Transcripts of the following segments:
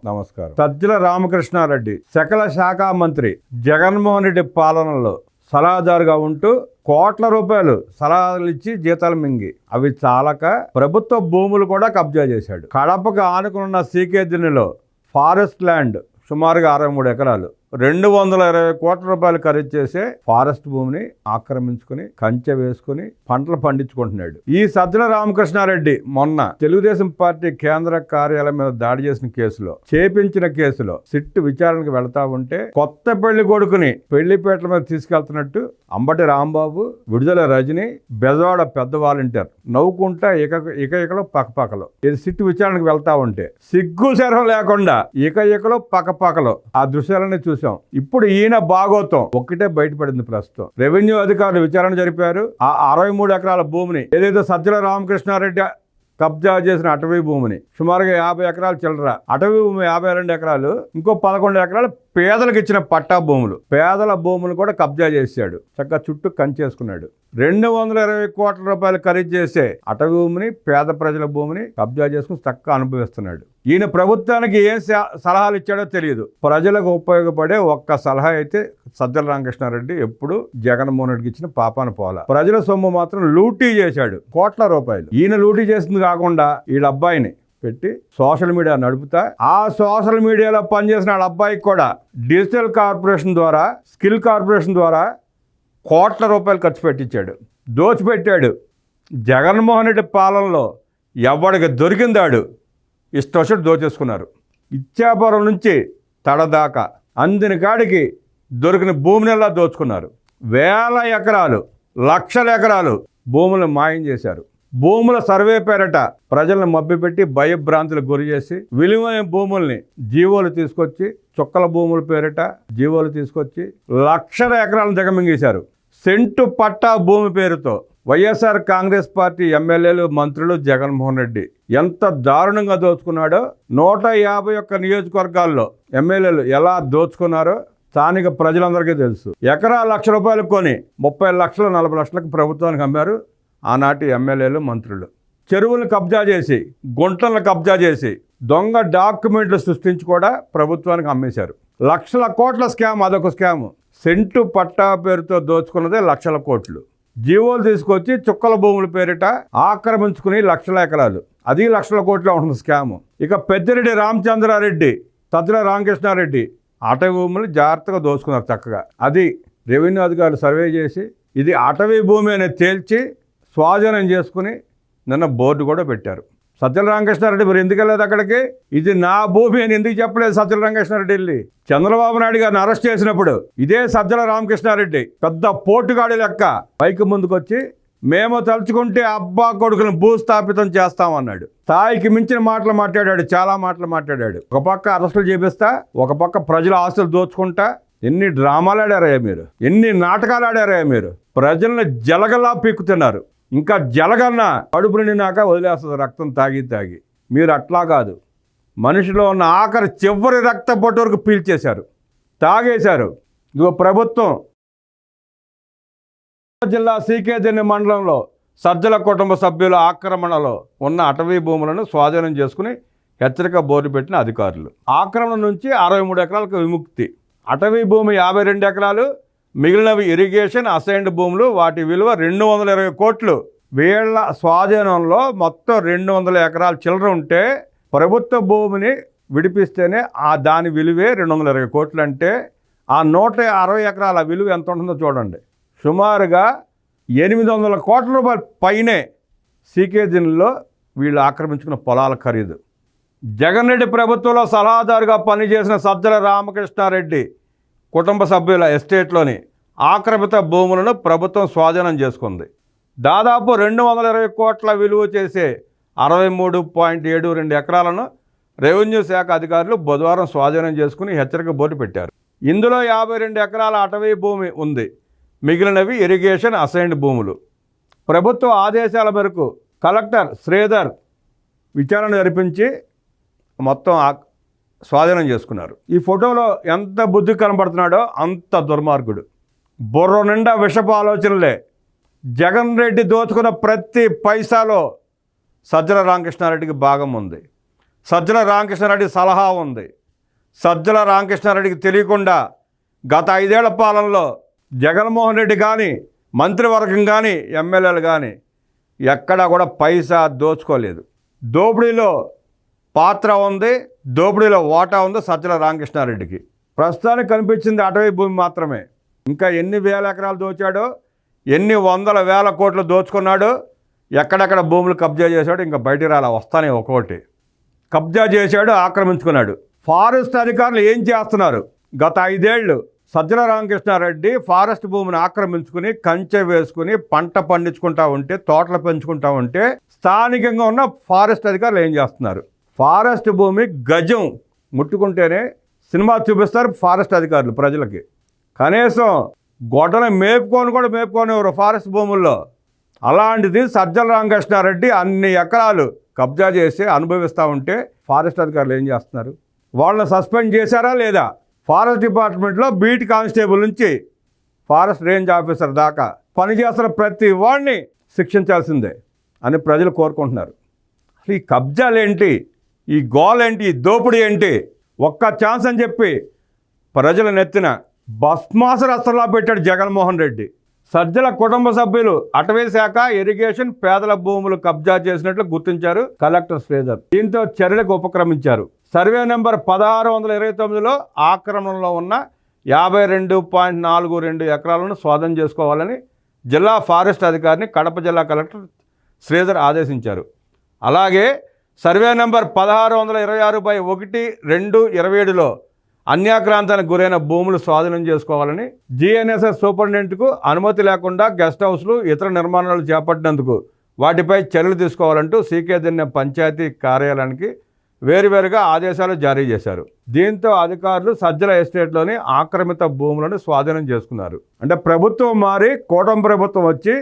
నమస్కారం. సజ్జల రామకృష్ణారెడ్డి సకల శాఖ మంత్రి జగన్మోహన్ రెడ్డి పాలనలో సలహాదారుగా ఉంటూ కోట్ల రూపాయలు సలహాలు ఇచ్చి జీతాలు మింగి అవి చాలక ప్రభుత్వ భూములు కూడా కబ్జా చేశాడు. కడపకు ఆనుకున్న సీకేదినిలో ఫారెస్ట్ ల్యాండ్ సుమారుగా 63 ఎకరాలు 220 కోట్ల రూపాయలు ఖరీదు చేసే ఫారెస్ట్ భూమిని ఆక్రమించుకుని కంచె వేసుకుని పంటలు పండించుకుంటున్నాడు. ఈ సజ్జల రామకృష్ణారెడ్డి మొన్న తెలుగుదేశం పార్టీ కేంద్ర కార్యాలయం మీద దాడి చేసిన కేసులో చేపించిన కేసులో సిట్ విచారణకు వెళ్తా ఉంటే కొత్త పెళ్లి కొడుకుని పెళ్లిపేటల మీద తీసుకెళ్తున్నట్టు అంబటి రాంబాబు, విడుదల రజని, బెజవాడ పెద్ద వాలంటీర్ నవ్వుకుంటా ఇకలో పక్కపక్కలో ఇది సిట్ విచారణకు వెళ్తా ఉంటే సిగ్గు శరం లేకుండా ఇకలో పక్కపక్కలో ఆ దృశ్యాలన్నీ చూసాం. ఇప్పుడు ఈయన భాగోతం ఒక్కటే బయటపడింది. ప్రస్తుతం రెవెన్యూ అధికారులు విచారణ జరిపారు. ఆ 63 ఎకరాల భూమిని ఏదైతే సజ్జల రామకృష్ణారెడ్డి కబ్జా చేసిన అటవీ భూమిని సుమారుగా 50 ఎకరాలు చిల్లర, అటవీ భూమి 52 ఎకరాలు, ఇంకో 11 ఎకరాలు పేదలకు ఇచ్చిన పట్టా భూములు, పేదల భూములు కూడా కబ్జా చేశాడు. చక్కగా చుట్టూ కంచేసుకున్నాడు. 220 కోట్ల రూపాయలు ఖరీదు చేసే అటవీ భూమిని, పేద ప్రజల భూమిని కబ్జా చేసుకుని చక్కగా అనుభవిస్తున్నాడు. ఈయన ప్రభుత్వానికి ఏం సలహాలు ఇచ్చాడో తెలియదు. ప్రజలకు ఉపయోగపడే ఒక్క సలహా అయితే సజ్జల రామకృష్ణారెడ్డి ఎప్పుడు జగన్మోహన్ రెడ్డికి ఇచ్చిన పాపాన పోల. ప్రజల సొమ్ము మాత్రం లూటీ చేశాడు కోట్ల రూపాయలు. ఈయన లూటీ చేసింది కాకుండా వీళ్ళ అబ్బాయిని పెట్టి సోషల్ మీడియా నడుపుతా ఆ సోషల్ మీడియాలో పనిచేసిన వాళ్ళ అబ్బాయికి కూడా డిజిటల్ కార్పొరేషన్ ద్వారా, స్కిల్ కార్పొరేషన్ ద్వారా కోట్ల రూపాయలు ఖర్చు పెట్టించాడు, దోచిపెట్టాడు. జగన్మోహన్ రెడ్డి పాలనలో ఎవడికి దొరికిందాడు ఇష్టం దోచేసుకున్నారు. ఇచ్చాపురం నుంచి తడదాకా అందిన కాడికి దొరికిన భూమినెల్లా దోచుకున్నారు. వేల ఎకరాలు, లక్షల ఎకరాలు భూములను మాయం చేశారు. భూముల సర్వే పేరట ప్రజలను మభ్యపెట్టి భయభ్రాంతులకు గురి చేసి విలువైన భూముల్ని జీవోలు తీసుకొచ్చి, చుక్కల భూముల పేరిట జీవోలు తీసుకొచ్చి లక్షల ఎకరాలను దిగమింగేశారు. సెంటు పట్టా భూమి పేరుతో వైఎస్ఆర్ కాంగ్రెస్ పార్టీ ఎమ్మెల్యేలు, మంత్రులు జగన్మోహన్ రెడ్డి ఎంత దారుణంగా దోచుకున్నాడో 151 నియోజకవర్గాల్లో ఎమ్మెల్యేలు ఎలా దోచుకున్నారో స్థానిక ప్రజలందరికీ తెలుసు. ఎకరా ₹1,00,000 కొని 30 లక్షలు 40 లక్షలకు ప్రభుత్వానికి అమ్మారు ఆనాటి ఎమ్మెల్యేలు, మంత్రులు. చెరువులను కబ్జా చేసి, గుంటలను కబ్జా చేసి, దొంగ డాక్యుమెంట్లు సృష్టించి కూడా ప్రభుత్వానికి అమ్మేశారు. లక్షల కోట్ల స్కామ్, అదొక స్కామ్. సెంటు పట్టా పేరుతో దోచుకున్నదే లక్షల కోట్లు. జీవోలు తీసుకొచ్చి చుక్కల భూముల పేరిట ఆక్రమించుకుని లక్షల ఎకరాలు, అది లక్షల కోట్ల ఉంటుంది స్కామ్. ఇక పెద్దిరెడ్డి రామచంద్రారెడ్డి, సజ్జల రామకృష్ణారెడ్డి అటవీ భూములు జాగ్రత్తగా దోచుకున్నారు చక్కగా. అది రెవెన్యూ అధికారులు సర్వే చేసి ఇది అటవీ భూమి అనేది తేల్చి స్వాధీనం చేసుకుని నిన్న బోర్డు కూడా పెట్టారు. సజ్జల రామకృష్ణారెడ్డి మరి ఎందుకు వెళ్ళలేదు అక్కడికి? ఇది నా భూమి అని ఎందుకు చెప్పలేదు సజ్జల రామకృష్ణారెడ్డి వెళ్ళి? చంద్రబాబు నాయుడు గారిని అరెస్ట్ చేసినప్పుడు ఇదే సజ్జల రామకృష్ణారెడ్డి పెద్ద పోటుగాడి లెక్క పైకి ముందుకొచ్చి మేము తలుచుకుంటే అబ్బా కొడుకును భూస్థాపితం చేస్తామన్నాడు. స్థాయికి మించిన మాటలు మాట్లాడాడు, చాలా మాటలు మాట్లాడాడు. ఒక పక్క అరెస్టులు చేపిస్తా, ఒక పక్క ప్రజల ఆస్తులు దోచుకుంటా. ఎన్ని డ్రామాలు ఆడారయ్యా మీరు, ఎన్ని నాటకాలు ఆడారయ్యా మీరు. ప్రజలను జలగలా పీక్కుతున్నారు. ఇంకా జలగన్నా కడుపు నిండినాక వదిలేస్తుంది రక్తం తాగి తాగి. మీరు అట్లా కాదు, మనిషిలో ఉన్న ఆఖరి చివరి రక్త పొట్టు వరకు పీల్చేశారు, తాగేశారు. ఇదిగో ప్రభుత్వం జిల్లా సీకేదిని మండలంలో సజ్జల కుటుంబ సభ్యుల ఆక్రమణలో ఉన్న అటవీ భూములను స్వాధీనం చేసుకుని హెచ్చరిక బోర్డు పెట్టిన అధికారులు. ఆక్రమణ నుంచి 63 ఎకరాలకు విముక్తి. అటవీ భూమి 52 ఎకరాలు, మిగిలినవి ఇరిగేషన్ అసైన్డ్ భూములు. వాటి విలువ 220 కోట్లు. వీళ్ల స్వాధీనంలో మొత్తం 200 ఎకరాలు చిల్లర ఉంటే ప్రభుత్వ భూమిని విడిపిస్తేనే దాని విలువే 220 కోట్లు. అంటే ఆ 160 ఎకరాల విలువ ఎంత ఉంటుందో చూడండి. సుమారుగా 800 కోట్ల రూపాయల పైనే సీకేదిన్లో వీళ్ళు ఆక్రమించుకున్న పొలాల ఖరీదు. జగన్ రెడ్డి ప్రభుత్వంలో సలహాదారుగా పనిచేసిన సజ్జల రామకృష్ణారెడ్డి కుటుంబ సభ్యుల ఎస్టేట్లోని ఆక్రమిత భూములను ప్రభుత్వం స్వాధీనం చేసుకుంది. దాదాపు 220 కోట్ల విలువ చేసే 63.72 ఎకరాలను రెవెన్యూ శాఖ అధికారులు బుధవారం స్వాధీనం చేసుకుని హెచ్చరిక బోర్డు పెట్టారు. ఇందులో 52 ఎకరాల అటవీ భూమి ఉంది. మిగిలినవి ఇరిగేషన్ అసైన్డ్ భూములు. ప్రభుత్వ ఆదేశాల మేరకు కలెక్టర్ శ్రీధర్ విచారణ జరిపించి మొత్తం స్వాధీనం చేసుకున్నారు. ఈ ఫోటోలో ఎంత బుద్ధి కనబడుతున్నాడో అంత దుర్మార్గుడు. బుర్ర నిండా విషపు ఆలోచనలే. జగన్ రెడ్డి దోచుకున్న ప్రతి పైసాలో సజ్జల రామకృష్ణారెడ్డికి భాగం ఉంది. సజ్జల రామకృష్ణారెడ్డి సలహా ఉంది. సజ్జల రామకృష్ణారెడ్డికి తెలియకుండా గత 5 ఏళ్ల పాలనలో జగన్మోహన్ రెడ్డి కానీ, మంత్రివర్గం కానీ, ఎమ్మెల్యేలు కానీ ఎక్కడా కూడా పైసా దోచుకోలేదు. దోపిడీలో పాత్ర ఉంది, దోపిడీలో వాటా ఉంది సజ్జల రామకృష్ణారెడ్డికి. ప్రస్తుతానికి కనిపించింది అటవీ భూమి మాత్రమే. ఇంకా ఎన్ని వేల ఎకరాలు దోచాడో, ఎన్ని వందల వేల కోట్లు దోచుకున్నాడో, ఎక్కడెక్కడ భూములు కబ్జా చేశాడో ఇంకా బయటికి రాలా, వస్తానే ఒక్కొక్కటి. కబ్జా చేశాడు, ఆక్రమించుకున్నాడు. ఫారెస్ట్ అధికారులు ఏం చేస్తున్నారు? గత 5 ఏళ్ళు సజ్జల రామకృష్ణారెడ్డి ఫారెస్ట్ భూమిని ఆక్రమించుకుని కంచె వేసుకుని పంట పండించుకుంటా ఉంటే, తోటలు పెంచుకుంటా ఉంటే స్థానికంగా ఉన్న ఫారెస్ట్ అధికారులు ఏం చేస్తున్నారు? ఫారెస్ట్ భూమి గజం ముట్టుకుంటేనే సినిమా చూపిస్తారు ఫారెస్ట్ అధికారులు ప్రజలకి. కనీసం గొడ్డను మేపుకొని కూడా మేపుకోనివ్వరు ఫారెస్ట్ భూముల్లో. అలాంటిది సజ్జల రామకృష్ణారెడ్డి అన్ని ఎకరాలు కబ్జా చేసి అనుభవిస్తూ ఉంటే ఫారెస్ట్ అధికారులు ఏం చేస్తున్నారు? వాళ్ళని సస్పెండ్ చేశారా లేదా? ఫారెస్ట్ డిపార్ట్మెంట్లో బీట్ కానిస్టేబుల్ నుంచి ఫారెస్ట్ రేంజ్ ఆఫీసర్ దాకా పనిచేస్తున్న ప్రతి వాడిని శిక్షించాల్సిందే అని ప్రజలు కోరుకుంటున్నారు. అసలు ఈ కబ్జాలేంటి, ఈ గోలేంటి, ఈ దోపిడీ ఏంటి? ఒక్క ఛాన్స్ అని చెప్పి ప్రజల నెత్తిన భస్మాసుర అస్త్రంలా పెట్టాడు జగన్మోహన్ రెడ్డి. సజ్జల కుటుంబ సభ్యులు అటవీ శాఖ, ఇరిగేషన్, పేదల భూములు కబ్జా చేసినట్లు గుర్తించారు కలెక్టర్ శ్రీధర్. దీంతో చర్యలకు ఉపక్రమించారు. సర్వే నెంబర్ 1629లో ఆక్రమణలో ఉన్న 52.42 ఎకరాలను స్వాధీనం చేసుకోవాలని జిల్లా ఫారెస్ట్ అధికారిని కడప జిల్లా కలెక్టర్ శ్రీధర్ ఆదేశించారు. అలాగే సర్వే నెంబర్ 1626/1/2/27లో అన్యాక్రాంతానికి గురైన భూములు స్వాధీనం చేసుకోవాలని జిఎన్ఎస్ఎస్ సూపరింటెండెంట్కు అనుమతి లేకుండా గెస్ట్ హౌస్లు, ఇతర నిర్మాణాలు చేపట్టినందుకు వాటిపై చర్యలు తీసుకోవాలంటూ సీకే దిన్నె పంచాయతీ కార్యాలయానికి వేరువేరుగా ఆదేశాలు జారీ చేశారు. దీంతో అధికారులు సజ్జల ఎస్టేట్లోని ఆక్రమిత భూములను స్వాధీనం చేసుకున్నారు. అంటే ప్రభుత్వం మారి కూటమి ప్రభుత్వం వచ్చి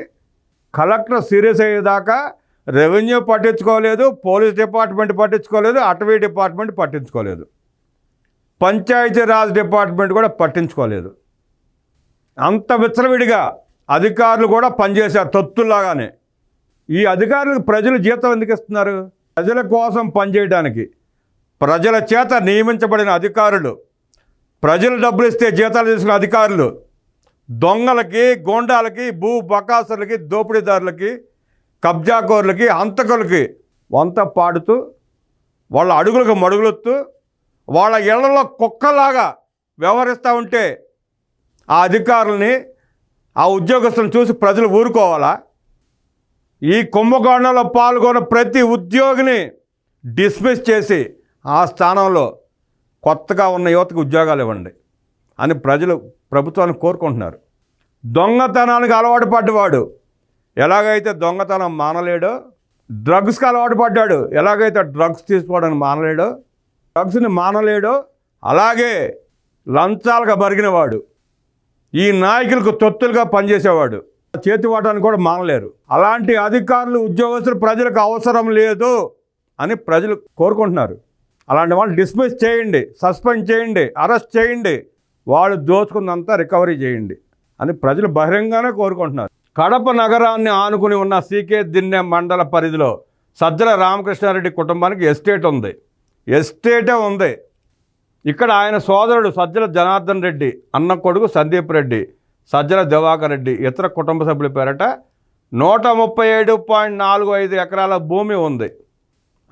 కలెక్టర్ సీరియస్ అయ్యేదాకా రెవెన్యూ పట్టించుకోలేదు, పోలీస్ డిపార్ట్మెంట్ పట్టించుకోలేదు, అటవీ డిపార్ట్మెంట్ పట్టించుకోలేదు, పంచాయతీరాజ్ డిపార్ట్మెంట్ కూడా పట్టించుకోలేదు. అంత విచ్చలవిడిగా అధికారులు కూడా పనిచేశారు తొత్తుల్లాగానే. ఈ అధికారులకు ప్రజలు జీతం ఎందుకు ఇస్తున్నారు? ప్రజల కోసం పనిచేయడానికి. ప్రజల చేత నియమించబడిన అధికారులు, ప్రజలు డబ్బులు ఇస్తే జీతాలు తీసుకున్న అధికారులు దొంగలకి, గోండాలకి, భూ బకాసులకి, దోపిడీదారులకి, కబ్జాకోరులకి, హంతకులకి వంత పాడుతూ, వాళ్ళ అడుగులకు మడుగులొత్తూ, వాళ్ళ ఇళ్లలో కుక్కలాగా వ్యవహరిస్తూ ఉంటే ఆ అధికారుల్ని, ఆ ఉద్యోగస్తులను చూసి ప్రజలు ఊరుకోవాలా? ఈ కుంభకోణంలో పాల్గొన్న ప్రతి ఉద్యోగిని డిస్మిస్ చేసి ఆ స్థానంలో కొత్తగా ఉన్న యువతకు ఉద్యోగాలు ఇవ్వండి అని ప్రజలు ప్రభుత్వాన్ని కోరుకుంటున్నారు. దొంగతనానికి అలవాటు పడ్డవాడు ఎలాగైతే దొంగతనం మానలేడో, డ్రగ్స్కి అలవాటు పడ్డాడు ఎలాగైతే డ్రగ్స్ తీసుకోవడానికి మానలేడో, డ్రగ్స్ని మానలేడో, అలాగే లంచాలుగా బరిగినవాడు, ఈ నాయకులకు తొత్తులుగా పనిచేసేవాడు చేతివాటాన్ని కూడా మానలేరు. అలాంటి అధికారులు, ఉద్యోగస్తులు ప్రజలకు అవసరం లేదు అని ప్రజలు కోరుకుంటున్నారు. అలాంటి వాళ్ళు డిస్మిస్ చేయండి, సస్పెండ్ చేయండి, అరెస్ట్ చేయండి, వాళ్ళు దోచుకున్నంతా రికవరీ చేయండి అని ప్రజలు బహిరంగానే కోరుకుంటున్నారు. కడప నగరాన్ని ఆనుకుని ఉన్న సీకే దిన్నె మండల పరిధిలో సజ్జల రామకృష్ణారెడ్డి కుటుంబానికి ఎస్టేట్ ఉంది. ఎస్టేటే ఉంది. ఇక్కడ ఆయన సోదరుడు సజ్జల జనార్దన్ రెడ్డి, అన్న కొడుకు సందీప్ రెడ్డి, సజ్జల దివాకర్ రెడ్డి, ఇతర కుటుంబ సభ్యుల పేరట 137.45 ఎకరాల భూమి ఉంది.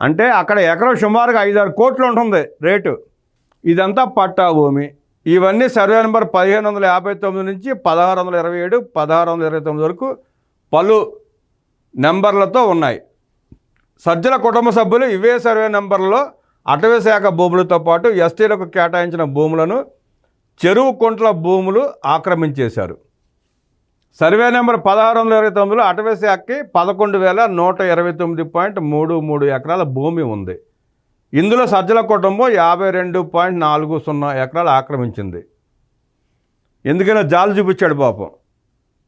అంటే అక్కడ ఎకరం సుమారుగా 5-6 కోట్లు ఉంటుంది రేటు. ఇదంతా పట్టా భూమి. ఇవన్నీ సర్వే నెంబర్ 1559 నుంచి 1627, 1629 వరకు పలు నెంబర్లతో ఉన్నాయి. సజ్జల కుటుంబ సభ్యులు ఇవే సర్వే నెంబర్లలో అటవీ శాఖ భూములతో పాటు ఎస్టీలకు కేటాయించిన భూములను, చెరువు కుంట్ల భూములు ఆక్రమించేశారు. సర్వే నెంబర్ 1629లో అటవీ శాఖకి 11,129.33 ఎకరాల భూమి ఉంది. ఇందులో సజ్జల కుటుంబం 52.40 ఎకరాలు ఆక్రమించింది. ఎందుకైనా జాలు చూపించాడు పాపం.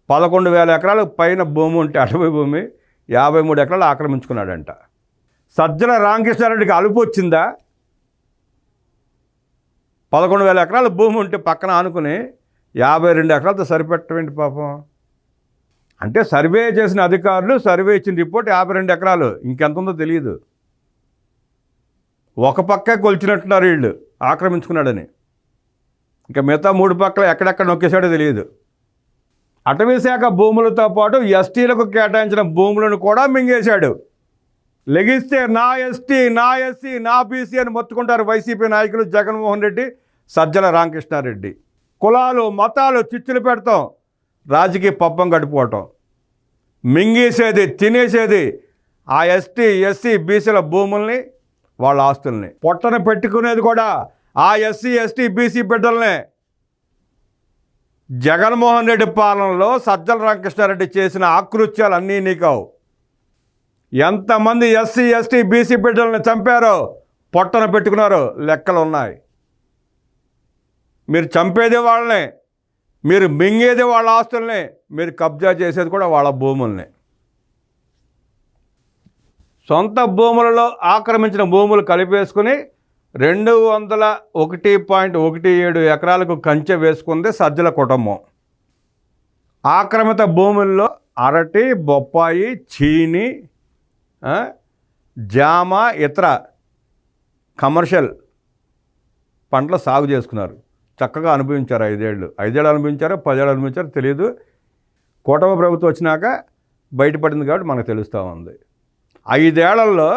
11,000 ఎకరాలకు పైన భూమి ఉంటే అటవీ భూమి 53 ఎకరాలు ఆక్రమించుకున్నాడంట. సజ్జల రామకృష్ణారెడ్డికి అలుపు వచ్చిందా? 11,000 ఎకరాల భూమి ఉంటే పక్కన ఆనుకుని 52 ఎకరాలతో సరిపెట్టవేంటి పాపం? అంటే సర్వే చేసిన అధికారులు సర్వే ఇచ్చిన రిపోర్ట్ 52 ఎకరాలు, ఇంకెంత ఉందో తెలియదు. ఒక పక్కే కొలిచినట్టున్నారు వీళ్ళు ఆక్రమించుకున్నాడని. ఇంకా మిగతా 3 పక్కల ఎక్కడెక్కడ నొక్కేశాడో తెలియదు. అటవీ శాఖ భూములతో పాటు ఎస్టీలకు కేటాయించిన భూములను కూడా మింగేశాడు. లెగిస్తే నా ఎస్టీ, నా ఎస్సీ, నా బీసీ అని మొత్తుకుంటారు వైసీపీ నాయకులు జగన్మోహన్ రెడ్డి, సజ్జల రామకృష్ణారెడ్డి. కులాలు మతాలు చిచ్చులు పెడతాం, రాజకీయ పబ్బం గడిపోవటం, మింగేసేది తినేసేది ఆ ఎస్టీ ఎస్సీ బీసీల భూముల్ని, వాళ్ళ ఆస్తుల్ని. పొట్టన పెట్టుకునేది కూడా ఆ ఎస్సీ ఎస్టీ బీసీ బిడ్డలనే. జగన్మోహన్ రెడ్డి పాలనలో సజ్జల రామకృష్ణారెడ్డి చేసిన ఆకృత్యాలు అన్నీ నీకావు. ఎంతమంది ఎస్సీ ఎస్టీ బీసీ బిడ్డల్ని చంపారో, పొట్టన పెట్టుకున్నారో లెక్కలు ఉన్నాయి. మీరు చంపేది వాళ్ళనే, మీరు మింగేది వాళ్ళ ఆస్తుల్ని, మీరు కబ్జా చేసేది కూడా వాళ్ళ భూముల్ని. సొంత భూములలో ఆక్రమించిన భూములు కలిపేసుకుని 201.17 ఎకరాలకు కంచె వేసుకుంది సజ్జల కుటుంబం. ఆక్రమిత భూముల్లో అరటి, బొప్పాయి, చీని, జామ, ఇతర కమర్షియల్ పంటలు సాగు చేసుకున్నారు. చక్కగా అనుభవించారు. 5 ఏళ్ళు అనుభవించారో 10 ఏళ్ళు అనుభవించారో తెలియదు. కూటమి ప్రభుత్వం వచ్చినాక బయటపడింది కాబట్టి మనకు తెలుస్తూ ఉంది. 5 ఏళ్లలో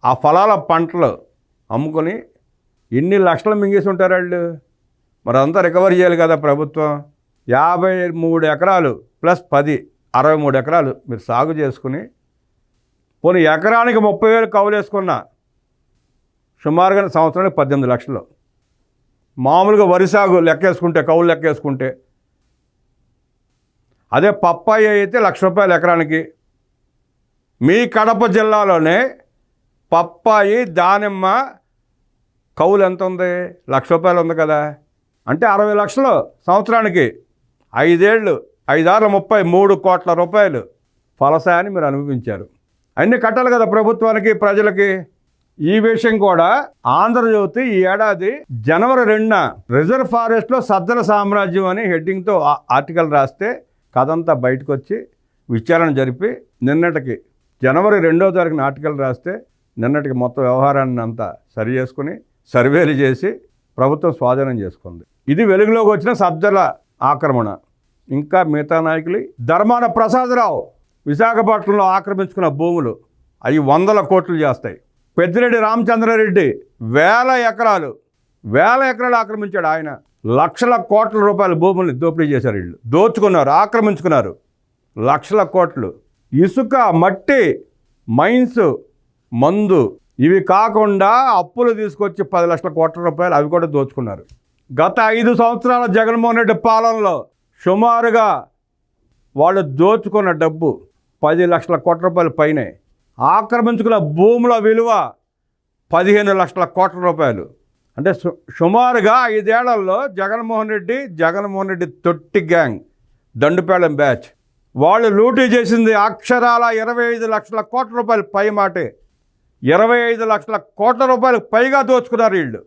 ఆ ఫలాల పంటలు అమ్ముకొని ఎన్ని లక్షలు మింగేసి ఉంటారు వాళ్ళు. మరి అంతా రికవరీ చేయాలి కదా ప్రభుత్వం. 53 ఎకరాలు ప్లస్ 10, 63 ఎకరాలు మీరు సాగు చేసుకుని, పోనీ ఎకరానికి 30,000 కౌలు వేసుకున్నా సుమారుగా సంవత్సరానికి 18 లక్షలు. మామూలుగా వరి సాగు లెక్కేసుకుంటే, కౌలు లెక్కేసుకుంటే, అదే పప్పాయి అయితే ₹1,00,000 ఎకరానికి. మీ కడప జిల్లాలోనే పప్పాయి, దానిమ్మ కౌలు ఎంత ఉంది? ₹1,00,000 ఉంది కదా. అంటే 60 లక్షలు సంవత్సరానికి. 5 ఏళ్ళు, 5 6 33 కోట్ల రూపాయలు ఫలసాయాన్ని మీరు అనుభవించారు. అన్నీ కట్టాలి కదా ప్రభుత్వానికి, ప్రజలకి. ఈ విషయం కూడా ఆంధ్రజ్యోతి ఈ ఏడాది జనవరి 2న రిజర్వ్ ఫారెస్ట్లో సజ్జల సామ్రాజ్యం అని హెడ్డింగ్తో ఆర్టికల్ రాస్తే కథంతా బయటకు వచ్చి విచారణ జరిపి నిన్నటికి జనవరి 2వ తారీఖున ఆర్టికల్ రాస్తే నిన్నటికి మొత్తం వ్యవహారాన్ని అంతా సరి చేసుకుని సర్వేలు చేసి ప్రభుత్వం స్వాధీనం చేసుకుంది. ఇది వెలుగులోకి వచ్చిన సజ్జల ఆక్రమణ. ఇంకా మిగతా నాయకులు ధర్మాన ప్రసాదరావు విశాఖపట్నంలో ఆక్రమించుకున్న భూములు అవి 100 కోట్లు చేస్తాయి. పెద్దిరెడ్డి రామచంద్రారెడ్డి వేల ఎకరాలు ఆక్రమించాడు. ఆయన లక్షల కోట్ల రూపాయల భూముల్ని దోపిడీ చేశారు. వీళ్ళు దోచుకున్నారు, ఆక్రమించుకున్నారు లక్షల కోట్లు. ఇసుక, మట్టి, మైన్స్, మందు ఇవి కాకుండా అప్పులు తీసుకొచ్చి 10 లక్షల కోట్ల రూపాయలు అవి కూడా దోచుకున్నారు. గత 5 సంవత్సరాల జగన్మోహన్ రెడ్డి పాలనలో సుమారుగా వాళ్ళు దోచుకున్న డబ్బు 10 లక్షల కోట్ల రూపాయల పైనే. ఆక్రమించుకున్న భూముల విలువ 15 లక్షల కోట్ల రూపాయలు. అంటే సుమారుగా 5 ఏళ్లలో జగన్మోహన్ రెడ్డి తొట్టి గ్యాంగ్, దండుపేళం బ్యాచ్ వాళ్ళు లూటీ చేసింది అక్షరాల 25 లక్షల కోట్ల రూపాయలు పై మాటే. 25 లక్షల కోట్ల రూపాయలకు పైగా దోచుకున్నారు వీళ్ళు.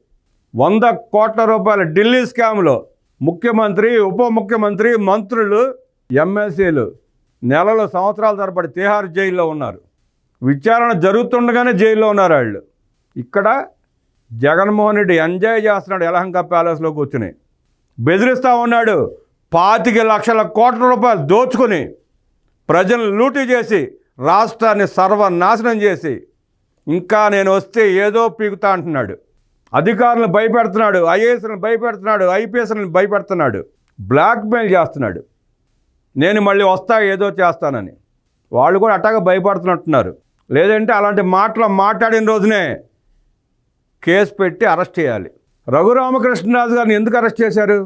100 కోట్ల రూపాయల ఢిల్లీ స్కామ్లో ముఖ్యమంత్రి, ఉప ముఖ్యమంత్రి, మంత్రులు, ఎమ్మెల్సీలు నెలలు, సంవత్సరాల తరబడి తిహార్ జైల్లో ఉన్నారు. విచారణ జరుగుతుండగానే జైల్లో ఉన్నారు వాళ్ళు. ఇక్కడ జగన్మోహన్ రెడ్డి ఎంజాయ్ చేస్తున్నాడు. యలహంక ప్యాలెస్లో కూర్చుని బెదిరిస్తూ ఉన్నాడు. 25 లక్షల కోట్ల రూపాయలు దోచుకుని ప్రజలను లూటీ చేసి రాష్ట్రాన్ని సర్వనాశనం చేసి ఇంకా నేను వస్తే ఏదో పీకుతా అంటున్నాడు. అధికారులను భయపెడుతున్నాడు, ఐఏఎస్లను భయపెడుతున్నాడు, ఐపీఎస్లను భయపెడుతున్నాడు, బ్లాక్మెయిల్ చేస్తున్నాడు. నేను మళ్ళీ వస్తా ఏదో చేస్తానని. వాళ్ళు కూడా అట్టాగా భయపడుతున్నట్టున్నారు. లేదంటే అలాంటి మాటలు మాట్లాడిన రోజునే కేసు పెట్టి అరెస్ట్ చేయాలి. రఘురామకృష్ణరాజు గారిని ఎందుకు అరెస్ట్ చేశారు?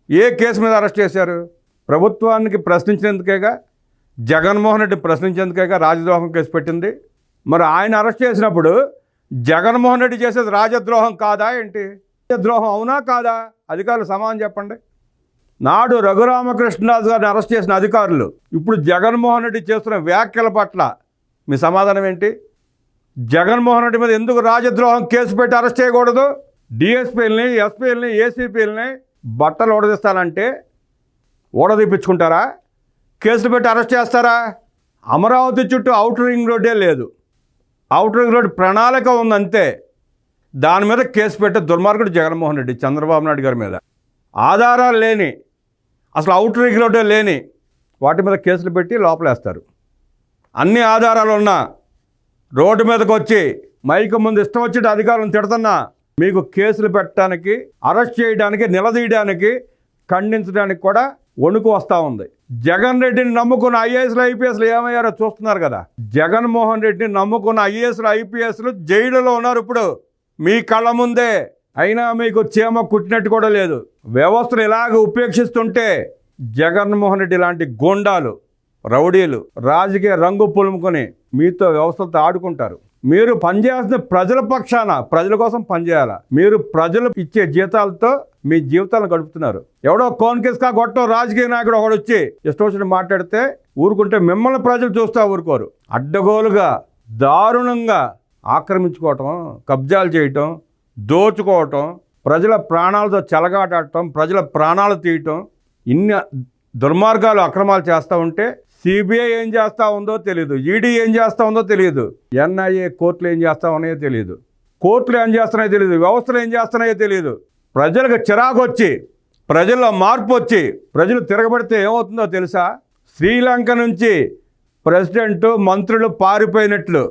ఏ కేసు మీద అరెస్ట్ చేశారు? ప్రభుత్వానికి ప్రశ్నించినందుకేగా, జగన్మోహన్ రెడ్డి ప్రశ్నించేందుకేగా రాజద్రోహం కేసు పెట్టింది. మరి ఆయన అరెస్ట్ చేసినప్పుడు జగన్మోహన్ రెడ్డి చేసేది రాజద్రోహం కాదా ఏంటి? రాజద్రోహం అవునా కాదా? అధికారులు సమాధానం చెప్పండి. నాడు రఘురామకృష్ణరాజు గారిని అరెస్ట్ చేసిన అధికారులు ఇప్పుడు జగన్మోహన్ రెడ్డి చేస్తున్న వ్యాఖ్యల పట్ల మీ సమాధానం ఏంటి? జగన్మోహన్ రెడ్డి మీద ఎందుకు రాజద్రోహం కేసు పెట్టి అరెస్ట్ చేయకూడదు? డిఎస్పీలని, ఎస్పీలని, ఏసీపీలని బట్టలు ఊడదీస్తానంటే ఊడదీపించుకుంటారా? కేసులు పెట్టి అరెస్ట్ చేస్తారా? అమరావతి చుట్టూ ఔటర్ రింగ్ రోడ్డే లేదు. ఔటర్ రింగ్ రోడ్ ప్రణాళిక ఉందంతే. దాని మీద కేసు పెట్టే దుర్మార్గుడు జగన్మోహన్ రెడ్డి, చంద్రబాబు నాయుడు గారి మీద. ఆధారాలు లేని, అసలు ఔటర్ రింగ్ రోడ్డే లేని వాటి మీద కేసులు పెట్టి లోపలేస్తారు. అన్ని ఆధారాలు ఉన్నా రోడ్డు మీదకి వచ్చి మైకు ముందు ఇష్టం వచ్చి అధికారులను తిడుతున్నా మీకు కేసులు పెట్టడానికి, అరెస్ట్ చేయడానికి, నిలదీయడానికి, ఖండించడానికి కూడా వణుకు వస్తూ ఉంది. జగన్ రెడ్డిని నమ్ముకున్న ఐఏఎస్లు ఐపీఎస్లు ఏమయ్యారో చూస్తున్నారు కదా. జగన్మోహన్ రెడ్డిని నమ్ముకున్న ఐఏఎస్లు ఐపీఎస్లు జైలులో ఉన్నారు ఇప్పుడు మీ కళ్ళ ముందే. అయినా మీకు చీమ కుట్టినట్టు కూడా లేదు. వ్యవస్థను ఇలాగ ఉపేక్షిస్తుంటే జగన్మోహన్ రెడ్డి లాంటి గూండాలు, రౌడీలు రాజకీయ రంగు పులుముకొని మీతో వ్యవస్థలతో ఆడుకుంటారు. మీరు పనిచేయాల్సిన ప్రజల పక్షాన, ప్రజల కోసం పనిచేయాలా. మీరు ప్రజలు ఇచ్చే జీతాలతో మీ జీవితాలను గడుపుతున్నారు. ఎవడో కోన్కిస్కా గొట్టో రాజకీయ నాయకుడు ఒకడు వచ్చి ఇష్టం వచ్చినట్టు మాట్లాడితే ఊరుకుంటే మిమ్మల్ని ప్రజలు చూస్తా ఊరుకోరు. అడ్డగోలుగా దారుణంగా ఆక్రమించుకోవటం, కబ్జాలు చేయటం, దోచుకోవటం, ప్రజల ప్రాణాలతో చెలగాటం, ప్రజల ప్రాణాలు తీయటం, ఇన్ని దుర్మార్గాలు, అక్రమాలు చేస్తూ ఉంటే సిబిఐ ఏం చేస్తూ ఉందో తెలియదు, ఈడీ ఏం చేస్తూ ఉందో తెలియదు, ఎన్ఐఏ కోర్టులు ఏం చేస్తూ ఉన్నాయో తెలియదు, కోర్టులు ఏం చేస్తున్నాయో తెలియదు, వ్యవస్థలు ఏం చేస్తున్నాయో తెలియదు. ప్రజలకు చిరాకు వచ్చి, ప్రజల్లో మార్పు వచ్చి, ప్రజలు తిరగబడితే ఏమవుతుందో తెలుసా? శ్రీలంక నుంచి ప్రెసిడెంట్, మంత్రులు పారిపోయినట్లు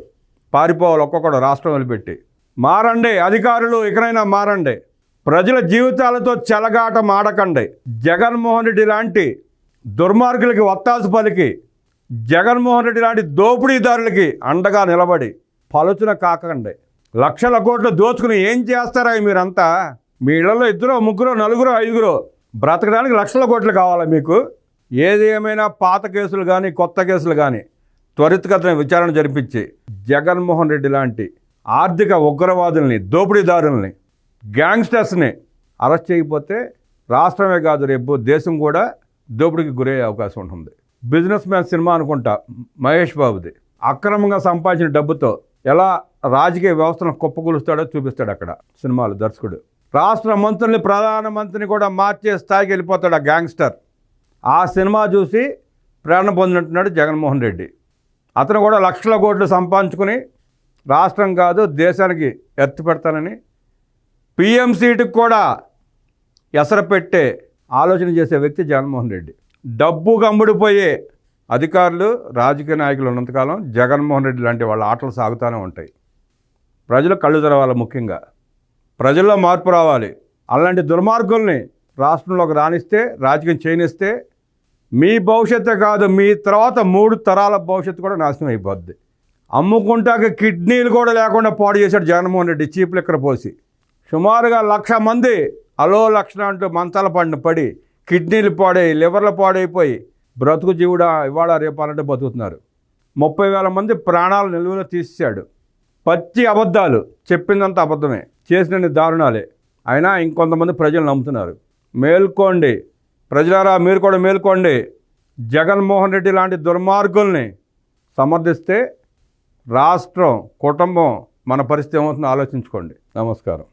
పారిపోవాలి ఒక్కొక్కడు రాష్ట్రం వదిలిపెట్టి. మారండి అధికారులు, ఇకనైనా మారండి. ప్రజల జీవితాలతో చెలగాటం ఆడకండి. జగన్మోహన్ రెడ్డి లాంటి దుర్మార్గులకి వత్తాసు పలికి, జగన్మోహన్ రెడ్డి లాంటి దోపిడీదారులకి అండగా నిలబడి పలుచున కాకండి. లక్షల కోట్లు దోచుకుని ఏం చేస్తారా మీరంతా? మీ ఇళ్లలో 2, 3, 4, 5 బ్రతకడానికి లక్షల కోట్లు కావాలా మీకు? ఏది ఏమైనా పాత కేసులు కానీ, కొత్త కేసులు కానీ త్వరితగతిన విచారణ జరిపించి జగన్మోహన్ రెడ్డి లాంటి ఆర్థిక ఉగ్రవాదుల్ని, దోపిడీదారుల్ని, గ్యాంగ్స్టర్స్ని అరెస్ట్ చేయకపోతే రాష్ట్రమే కాదు రేపు దేశం కూడా దోపిడీకి గురయ్యే అవకాశం ఉంటుంది. బిజినెస్ మ్యాన్ సినిమా అనుకుంటా మహేష్ బాబుది. అక్రమంగా సంపాదించిన డబ్బుతో ఎలా రాజకీయ వ్యవస్థను కుప్పకూలుస్తాడో చూపిస్తాడు అక్కడ సినిమాలు దర్శకుడు. రాష్ట్ర మంత్రుల్ని, ప్రధానమంత్రిని కూడా మార్చే స్థాయికి వెళ్ళిపోతాడు ఆ గ్యాంగ్స్టర్. ఆ సినిమా చూసి ప్రేరణ పొందినట్టున్నాడు జగన్మోహన్ రెడ్డి. అతను కూడా లక్షల కోట్లు సంపాదించుకుని రాష్ట్రం కాదు దేశానికి ఎత్తి పెడతానని పిఎం సీటుకు కూడా ఎసర పెట్టే ఆలోచన చేసే వ్యక్తి జగన్మోహన్ రెడ్డి. డబ్బు గమ్ముడిపోయే అధికారులు, రాజకీయ నాయకులు ఉన్నంతకాలం జగన్మోహన్ రెడ్డి లాంటి వాళ్ళ ఆటలు సాగుతూనే ఉంటాయి. ప్రజలు కళ్ళు తెరవాలి, ముఖ్యంగా ప్రజల్లో మార్పు రావాలి. అలాంటి దుర్మార్గుల్ని రాష్ట్రంలోకి రాణిస్తే, రాజకీయం చేయనిస్తే మీ భవిష్యత్తే కాదు, మీ తర్వాత 3 తరాల భవిష్యత్తు కూడా నాశనం అయిపోద్ది. అమ్ముకుంటాక కిడ్నీలు కూడా లేకుండా పాడు చేశాడు జగన్మోహన్ రెడ్డి చీప్ లిక్కర్ పోసి. సుమారుగా 1,00,000 మంది అలో లక్షణ అంటూ మంచాల పడి కిడ్నీలు పాడై, లివర్లు పాడైపోయి బ్రతుకు జీవుడా ఇవాళ రేపాలంటే బతుకుతున్నారు. 30,000 మంది ప్రాణాలు నిలువలో తీసేశాడు. పచ్చి అబద్ధాలు, చెప్పిందంత అబద్ధమే, చేసిన దారుణాలే. అయినా ఇంకొంతమంది ప్రజలు నమ్ముతున్నారు. మేల్కోండి ప్రజలారా, మీరు కూడా మేల్కోండి. జగన్మోహన్ రెడ్డి లాంటి దుర్మార్గుల్ని సమర్థిస్తే రాష్ట్రం, కుటుంబం, మన పరిస్థితి ఏమవుతుందో ఆలోచించుకోండి. నమస్కారం.